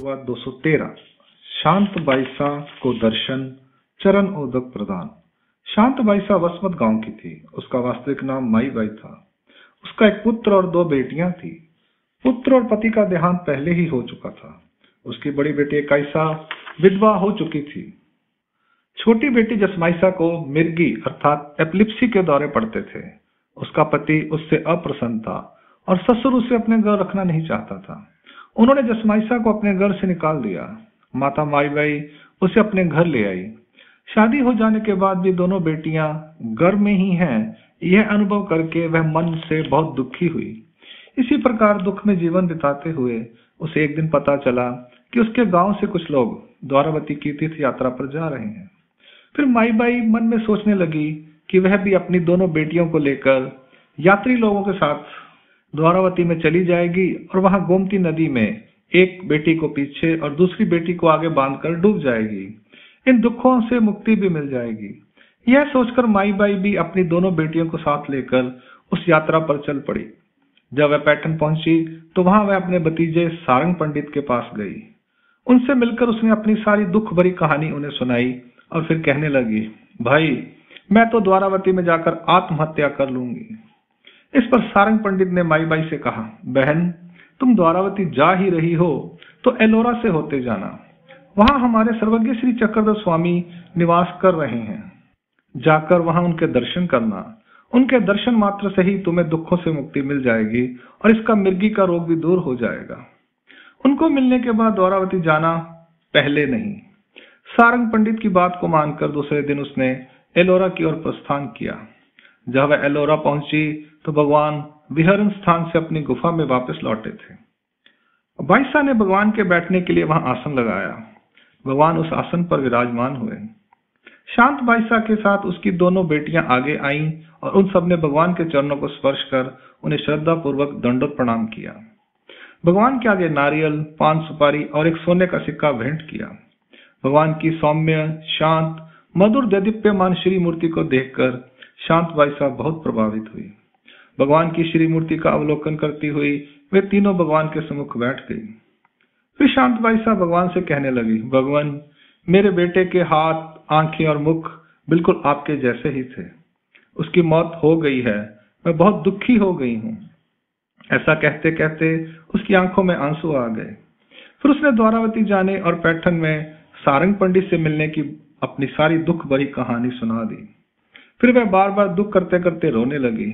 शुरुआत 213। शांत बाईसा को दर्शन, चरण उदक प्रदान। शांत बाईसा वसमत गांव की थी। उसका वास्तविक नाम माई बाई था। उसका एक पुत्र और 2 बेटियां थी। पुत्र और पति का देहांत पहले ही हो चुका था। उसकी बड़ी बेटी काइसा विधवा हो चुकी थी। छोटी बेटी जसमाइसा को मिर्गी अर्थात एपिलिप्सी के दौरे पड़ते थे। उसका पति उससे अप्रसन्न था और ससुर उसे अपने घर रखना नहीं चाहता था। उन्होंने जसमाइसा को अपने घर से निकाल दिया। माता माई बाई उसे अपने घर ले आई। शादी हो जाने के बाद भी दोनों बेटियां घर में ही हैं, यह अनुभव करके वह मन से बहुत दुखी हुई। इसी प्रकार दुख में जीवन बिताते हुए उसे एक दिन पता चला कि उसके गांव से कुछ लोग द्वारावती की तीर्थ यात्रा पर जा रहे हैं। फिर माई बाई मन में सोचने लगी कि वह भी अपनी दोनों बेटियों को लेकर यात्री लोगों के साथ द्वारावती में चली जाएगी और वहां गोमती नदी में एक बेटी को पीछे और दूसरी बेटी को आगे बांधकर डूब जाएगी। इन दुखों से मुक्ति भी मिल जाएगी। यह सोचकर माई बाई भी अपनी दोनों बेटियों को साथ लेकर उस यात्रा पर चल पड़ी। जब वह पैटर्न पहुंची तो वहां वह अपने भतीजे सारंग पंडित के पास गई। उनसे मिलकर उसने अपनी सारी दुख भरी कहानी उन्हें सुनाई और फिर कहने लगी, भाई मैं तो द्वारावती में जाकर आत्महत्या कर लूंगी। इस पर सारंग पंडित ने माई बाई से कहा, बहन तुम द्वारावती जा ही रही हो तो एलोरा से होते जाना। वहां हमारे सर्वज्ञ श्री चक्रधर स्वामी निवास कर रहे हैं। जाकर वहां उनके दर्शन करना। उनके दर्शन मात्र से ही तुम्हें दुखों से मुक्ति मिल जाएगी और इसका मिर्गी का रोग भी दूर हो जाएगा। उनको मिलने के बाद द्वारावती जाना, पहले नहीं। सारंग पंडित की बात को मानकर दूसरे दिन उसने एलोरा की ओर प्रस्थान किया। जब वह एलोरा पहुंची तो भगवान विहरण स्थान से अपनी गुफा में वापस लौटे थे। बाईसा ने भगवान के बैठने के लिए वहां आसन लगाया। भगवान उस आसन पर विराजमान हुए। शांत बाईसा के साथ उसकी दोनों बेटियां आगे आईं और उन सब ने भगवान के चरणों को स्पर्श कर उन्हें श्रद्धा पूर्वक दंडोत प्रणाम किया। भगवान के आगे नारियल, पान सुपारी और एक सोने का सिक्का भेंट किया। भगवान की सौम्य, शांत, मधुर दैदीप्यमान श्री मूर्ति को देखकर शांत बाईसा बहुत प्रभावित हुई। भगवान की श्री मूर्ति का अवलोकन करती हुई वे तीनों भगवान के सम्मुख बैठ गई। फिर शांत बाईसा भगवान से कहने लगी, भगवान मेरे बेटे के हाथ, आंखें और मुख बिल्कुल आपके जैसे ही थे। उसकी मौत हो गई है, मैं बहुत दुखी हो गई हूं। ऐसा कहते कहते उसकी आंखों में आंसू आ गए। फिर उसने द्वारावती जाने और पैठन में सारंग पंडित से मिलने की अपनी सारी दुख भरी कहानी सुना दी। फिर वह बार बार दुख करते करते रोने लगी।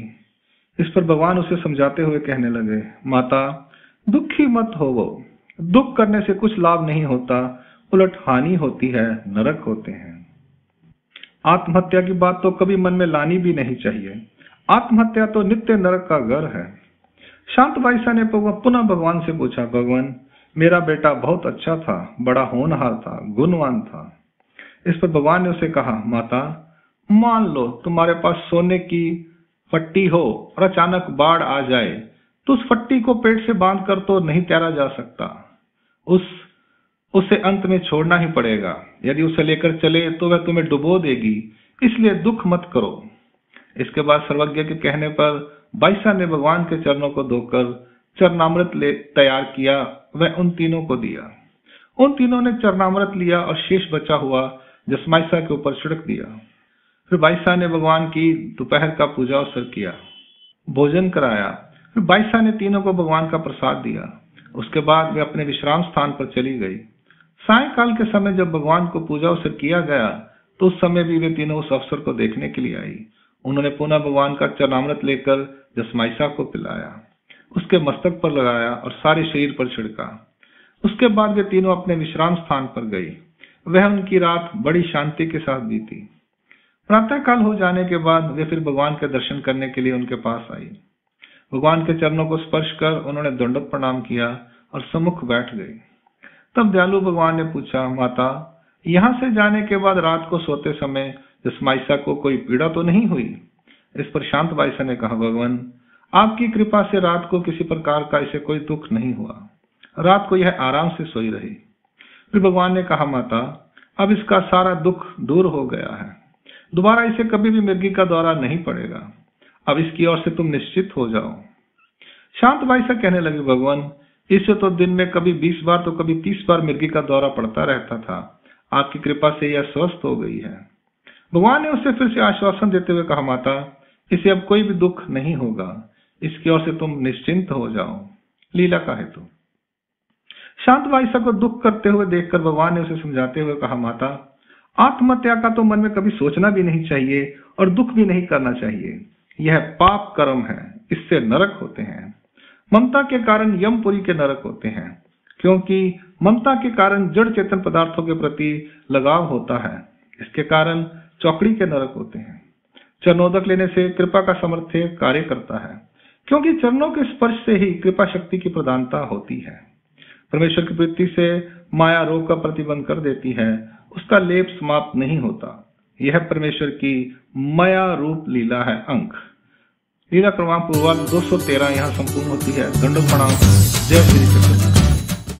इस पर भगवान उसे समझाते हुए कहने लगे, माता दुखी मत होवो। दुख करने से कुछ लाभ नहीं होता, उलट हानि होती है, नरक होते हैं। आत्महत्या की बात तो कभी मन में लानी भी नहीं चाहिए। आत्महत्या तो नित्य नरक का घर है। शांत बाईसा ने पुनः भगवान से पूछा, भगवान मेरा बेटा बहुत अच्छा था, बड़ा होनहार था, गुणवान था। इस पर भगवान ने उसे कहा, माता मान लो तुम्हारे पास सोने की फट्टी हो और अचानक बाढ़ आ जाए तो उस फट्टी को पेट से बांधकर तो नहीं तैरा जा सकता। उसे अंत में छोड़ना ही पड़ेगा। यदि उसे लेकर चले तो वह तुम्हें डुबो देगी, इसलिए दुख मत करो। इसके बाद सर्वज्ञ के कहने पर बाईसा ने भगवान के चरणों को धोकर चरणामृत तैयार किया। वह उन तीनों को दिया। उन तीनों ने चरणामृत लिया और शेष बचा हुआ जसमाइसा के ऊपर छिड़क दिया। फिर बाईसा ने भगवान की दोपहर का पूजा अवसर किया, भोजन कराया। फिर बाईसा ने तीनों को भगवान का प्रसाद दिया। उसके बाद वे अपने विश्राम स्थान पर चली गई। सायंकाल के समय जब भगवान को पूजा अवसर किया गया तो उस समय भी वे तीनों उस अवसर को देखने के लिए आई। उन्होंने पुनः भगवान का चरणामृत लेकर जसमाइसा को पिलाया, उसके मस्तक पर लगाया और सारे शरीर पर छिड़का। उसके बाद वे तीनों अपने विश्राम स्थान पर गई। वह उनकी रात बड़ी शांति के साथ बीती। प्रातःकाल हो जाने के बाद वे फिर भगवान के दर्शन करने के लिए उनके पास आई। भगवान के चरणों को स्पर्श कर उन्होंने दंडवत प्रणाम किया और सम्मुख बैठ गई। तब दयालु भगवान ने पूछा, माता यहाँ से जाने के बाद रात को सोते समय जसमाइसा को कोई पीड़ा तो नहीं हुई? इस पर शांत बाईसा ने कहा, भगवान आपकी कृपा से रात को किसी प्रकार का इसे कोई दुख नहीं हुआ। रात को यह आराम से सोई रही। फिर भगवान ने कहा, माता अब इसका सारा दुख दूर हो गया है, दोबारा इसे कभी भी मिर्गी का दौरा नहीं पड़ेगा। अब इसकी ओर से तुम निश्चित हो जाओ। शांत बाईसा कहने लगे, भगवान इसे तो दिन में कभी 20 बार तो कभी 30 बार मिर्गी का दौरा पड़ता रहता था। आपकी कृपा से यह स्वस्थ हो गई है। भगवान ने उसे फिर से आश्वासन देते हुए कहा, माता, इसे अब कोई भी दुख नहीं होगा। इसकी ओर से तुम निश्चिंत हो जाओ। लीला का हेतु। शांत बाईसा को दुख करते हुए देखकर भगवान ने उसे समझाते हुए कहा, माता, आत्महत्या का तो मन में कभी सोचना भी नहीं चाहिए और दुख भी नहीं करना चाहिए। यह पाप कर्म है, इससे नरक होते हैं। ममता के कारण यमपुरी के नरक होते हैं, क्योंकि ममता के कारण जड़ चेतन पदार्थों के प्रति लगाव होता है। इसके कारण चौकड़ी के नरक होते हैं। चरणोदक लेने से कृपा का सामर्थ्य कार्य करता है, क्योंकि चरणों के स्पर्श से ही कृपा शक्ति की प्रधानता होती है। परमेश्वर की प्रीति से माया रोग का प्रतिबंध कर देती है, उसका लेप समाप्त नहीं होता। यह परमेश्वर की माया रूप लीला है। अंक लीला क्रमांक पूर्वार्ध 213 यहाँ संपूर्ण होती है। दंडोत प्रणाम। जय श्री कृष्ण।